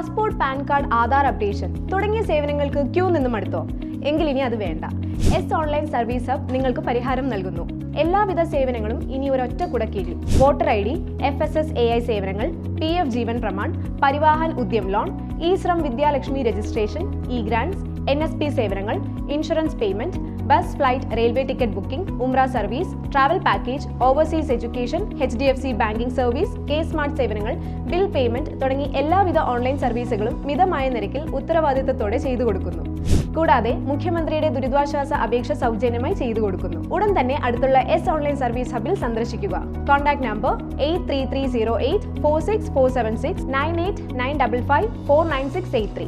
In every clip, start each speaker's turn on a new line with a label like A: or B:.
A: Passport, pan card, Aadhaar updation തുടങ്ങിയ സേവനങ്ങൾക്ക് Q നിന്നും അടുത്തോ? എങ്കിൽ ഇനി അത് വേണ്ട. എസ് ഓൺലൈൻ സർവീസ് ഹബ് നിങ്ങൾക്ക് പരിഹാരം നൽകുന്നു. എല്ലാവിധ സേവനങ്ങളും ഇനി ഒരൊറ്റ കുടക്കീഴിൽ. വോട്ടർ ID, FSSAI സേവനങ്ങൾ, PF Jeevan Pramaan, Parivahan Udyam loan, e-Shram Vidyalakshmi registration, e-Grantz, NSP സേവനങ്ങൾ, insurance payment, bus, flight, railway ticket booking, ഉംറ service, travel package, overseas education, HDFC banking service, K-Smart സേവനങ്ങൾ, ബിൽ പേയ്മെന്റ് തുടങ്ങി എല്ലാവിധ ഓൺലൈൻ സർവീസുകളും മിതമായ നിരക്കിൽ ഉത്തരവാദിത്തത്തോടെ ചെയ്തു കൊടുക്കുന്നു. കൂടാതെ മുഖ്യമന്ത്രിയുടെ ദുരിതാശ്വാസ അപേക്ഷ സൗജന്യമായി ചെയ്തു കൊടുക്കുന്നു. ഉടൻ തന്നെ അടുത്തുള്ള എസ് ഓൺലൈൻ സർവീസ് ഹബിൽ സന്ദർശിക്കുക. Contact number 8330846476 9895549683.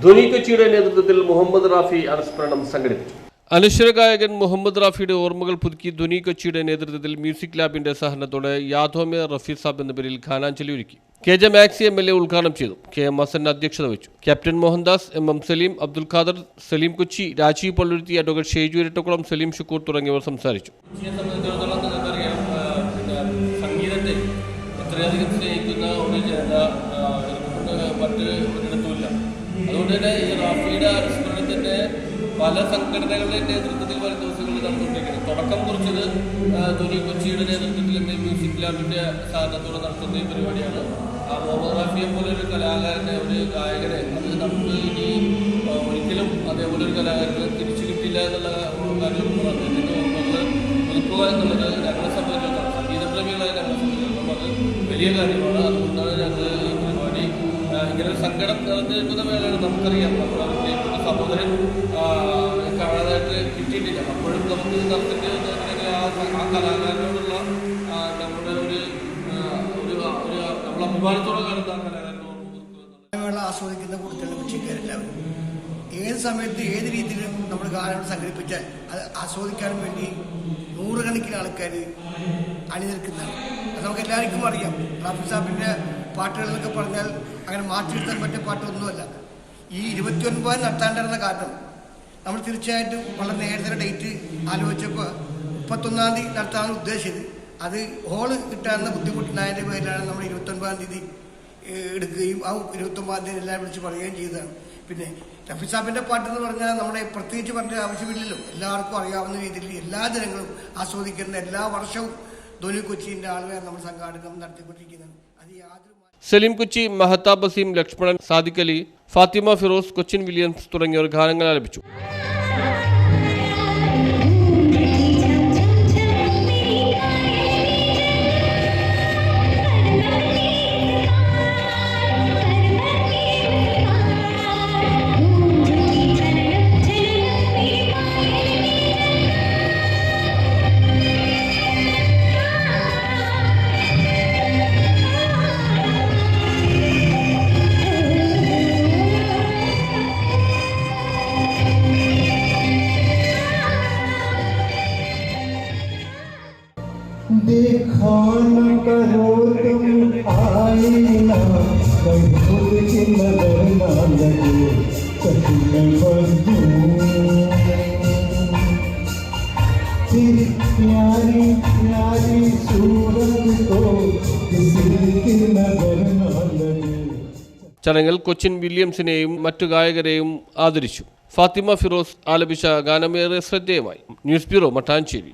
B: ധ്വനി കൊച്ചിയുടെ നേതൃത്വത്തിൽ മുഹമ്മദ് റാഫി അനുസ്മരണം സംഘടിപ്പിച്ചു. അനശ്വര ഗായകൻ മുഹമ്മദ് റാഫിയുടെ ഓർമ്മകൾ പുതുക്കി ധ്വനി കൊച്ചിയുടെ നേതൃത്വത്തിൽ മ്യൂസിക് ലാബിന്റെ സഹകരണത്തോടെ യാദോമെ റഫീ സാബ് എന്ന പേരിൽ ഗാനാഞ്ജലി ഒരുക്കി. KJ മാക്സി MLA ഉദ്ഘാടനം ചെയ്തു. KM ഹസൻ അധ്യക്ഷത വഹിച്ചു. Captain Mohandas, MM Saleem, Abdul Khader, Saleem Kochi, Rajeev Palluruthy, advocate Sheju Irattakkulam, Saleem Shukkur തുടങ്ങിയവർ സംസാരിച്ചു.
C: സംഗീതത്തെ എത്രയധികം സ്നേഹിക്കുന്ന ഒരു ജനത മറ്റ് ഒരിടത്തുമില്ല. അതുകൊണ്ട് തന്നെ ഈ റാഫിയുടെ അനുസ്മരണത്തിന്റെ പല സംഘടനകളുടെ നേതൃത്വത്തിൽ വരും ദിവസങ്ങളിൽ നടന്നുകൊണ്ടിരിക്കുന്നത്. തുടക്കം കുറിച്ചത് ധ്വനി കൊച്ചിയുടെ നേതൃത്വത്തിൽ മ്യൂസിക് ലാബിന്റെ സഹായത്തോടെ നടത്തുന്ന ഈ പരിപാടിയാണ്. മുഹമ്മദ് റാഫിയെ പോലെ ഒരു കലാകാരനെ, ഒരു ഗായകനെ, അത് നമുക്ക് ഇനി ഒരിക്കലും അതേപോലെ ഒരു കലാകാരനെ തിരിച്ചു കിട്ടില്ല എന്നുള്ള കാര്യം അദ്ദേഹത്തിന്റെ ഓർമ്മകൾ പുതുക്കുക എന്നുള്ളത് ഞങ്ങളെ സംബന്ധിച്ചിടത്തോളം, സംഗീതപ്രേമികളായ ഞങ്ങളെ സംബന്ധിച്ചിടത്തോളം അത് വലിയ കാര്യമാണ്. അതുകൊണ്ടാണ് ഞങ്ങൾ ഈ പരിപാടി ഇങ്ങനെ ഒരു സങ്കടം നിറഞ്ഞിരിക്കുന്ന വേളയാണ്. നമുക്കറിയാം, നമ്മുടെ പ്രിയപ്പെട്ട സഹോദരൻ കാണാനായിട്ട് കിട്ടിയിട്ടില്ല. അപ്പോഴും നമുക്ക് നടത്തേണ്ടി ആ കലാകാരനോടുള്ള നമ്മുടെ ഒരു നമ്മൾ അഭിമാനത്തോടെ കാണുന്ന ആ കലാകാരനെ ഓർമ്മ
D: ആസ്വദിക്കുന്ന കൂട്ടത്തിലുള്ള കൊച്ചിക്കാരെല്ലാവരും ഏത് സമയത്ത് ഏത് രീതിയിലും നമ്മൾ ഗാനങ്ങൾ സംഘടിപ്പിച്ചാൽ അത് ആസ്വദിക്കാൻ വേണ്ടി നൂറുകണക്കിന് ആൾക്കാർ അണിനിൽക്കുന്നതാണ്. അത് നമുക്ക് എല്ലാവർക്കും അറിയാം. റാഫി സാബിൻ്റെ പാട്ടുകൾ എന്നൊക്കെ പറഞ്ഞാൽ അങ്ങനെ മാറ്റിയെടുത്താൻ പറ്റിയ പാട്ടൊന്നുമല്ല. ഈ 29 നടത്താണ്ടിരുന്ന കാരണം നമ്മൾ തീർച്ചയായിട്ടും വളരെ നേരത്തെ ഡേറ്റ് ആലോചിച്ചപ്പോൾ 31-ാം തീയതി നടത്താനാണ് ഉദ്ദേശിച്ചത്. അത് ഹോള് കിട്ടാവുന്ന ബുദ്ധിമുട്ടുണ്ടായതിൻ്റെ പേരിലാണ് നമ്മൾ 29-ാം തീയതി എടുക്കുകയും ആ 29-ാം തീയതി എല്ലാം വിളിച്ച് പറയുകയും ചെയ്തതാണ്. പിന്നെ റഫീ സാബിൻ്റെ പാട്ടെന്ന് പറഞ്ഞാൽ നമ്മുടെ പ്രത്യേകിച്ച് പറഞ്ഞ ആവശ്യമില്ലല്ലോ, എല്ലാവർക്കും അറിയാവുന്ന രീതിയിൽ എല്ലാ ജനങ്ങളും ആസ്വദിക്കുന്ന എല്ലാ വർഷവും ധ്വനി കൊച്ചിൻ്റെ ആളുകളെ നമ്മൾ സംഘാടനം നടത്തിക്കൊണ്ടിരിക്കുന്നത്. അത് യാതൊരു
B: സലീം കൊച്ചി, മഹത്താബ് ബസീം, ലക്ഷ്മണൻ, സാദിഖ് അലി, ഫാത്തിമ ഫിറോസ്, കൊച്ചിൻ വില്യംസ് തുടങ്ങിയവർ ഗാനങ്ങൾ ആലപിച്ചു.
E: देखा न करो तुम आईना, कहीं खुद की नजर न लगे, कहीं न बदलूं तेरी प्यारी प्यारी सूरत को किसी की नजर न लगे.
B: ചടങ്ങിൽ കൊച്ചിൻ വില്യംസിനെയും മറ്റു ഗായകരെയും ആദരിച്ചു. ഫാത്തിമ ഫിറോസ് ആലപിച്ച ഗാനമേറെ ശ്രദ്ധേയമായി. News bureau, Mattancherry.